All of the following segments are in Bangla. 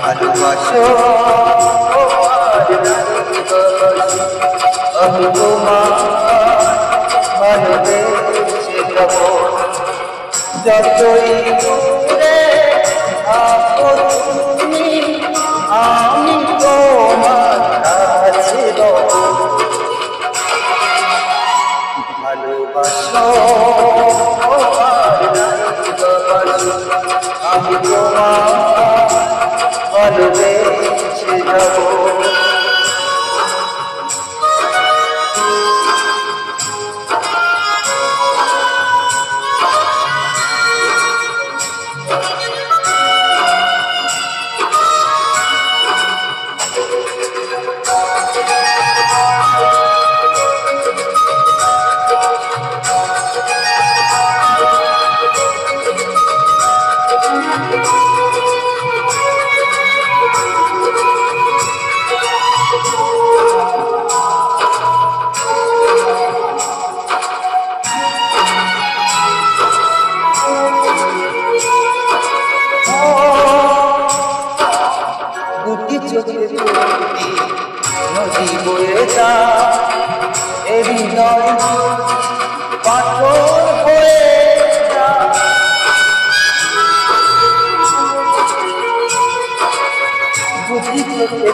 ভালোবাসো আর নাই বাসি, আমি তোমার ভালোবেসে যাব। যতই দূরে থাকো তুমি, আমি তোমার কাছে রব। ভালোবাসো আর নাই বাসি, আমি তোমার ভালোবেসে যাব। দুটি চোখে নদী বয়ে যা, এ হৃদয় পাথর হয়ে যা। দুটি চোখে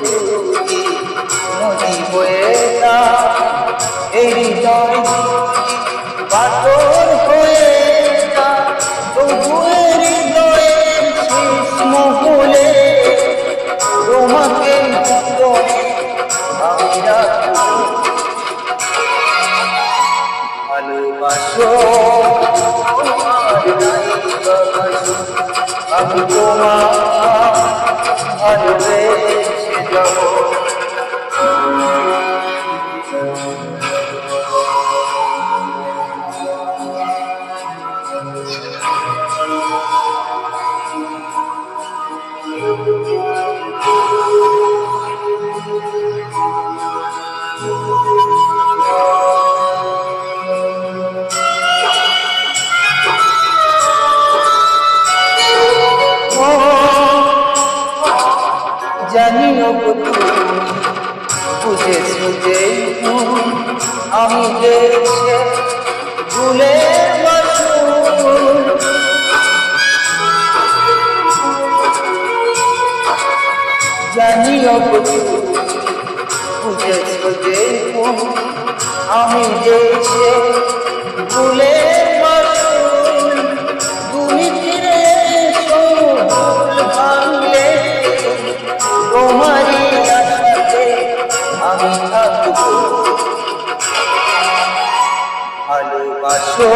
নদী বয়ে যা, এ হৃদয় পাথর হয়ে যা। তবু হৃদয়ের শেষ মহলে তোমাকে আমি রাখবো। ভালোবাসো আর নাই বাসি, আমি তোমার ভালোবেসে যাব। জানিও তুমি বুঝেছো যে আমি গেছে ভুলের মাসুল। জানিও তুমি বুঝেছো যে আমি গেছে ভুলের মাসুল। তুমি ফিরে এসো ভুল ভাঙলে, তোমারই আশাতে আমি থাকবো। ভালোবাসো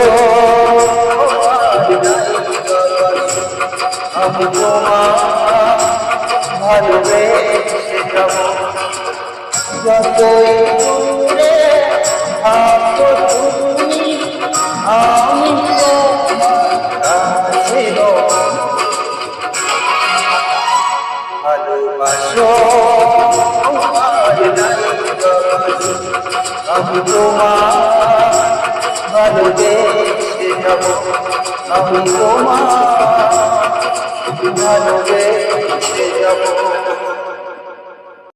আর নাই বাসি, আমি তোমার ভালোবেসে যাব। যতই দূরে থাকো তুমি, আমি তোমার কাছে রব। ভালোবাসো আর নাই বাসি, আমি তোমার ভালোবেসে যাব। আমি তোমার ভালোবেসে যাব।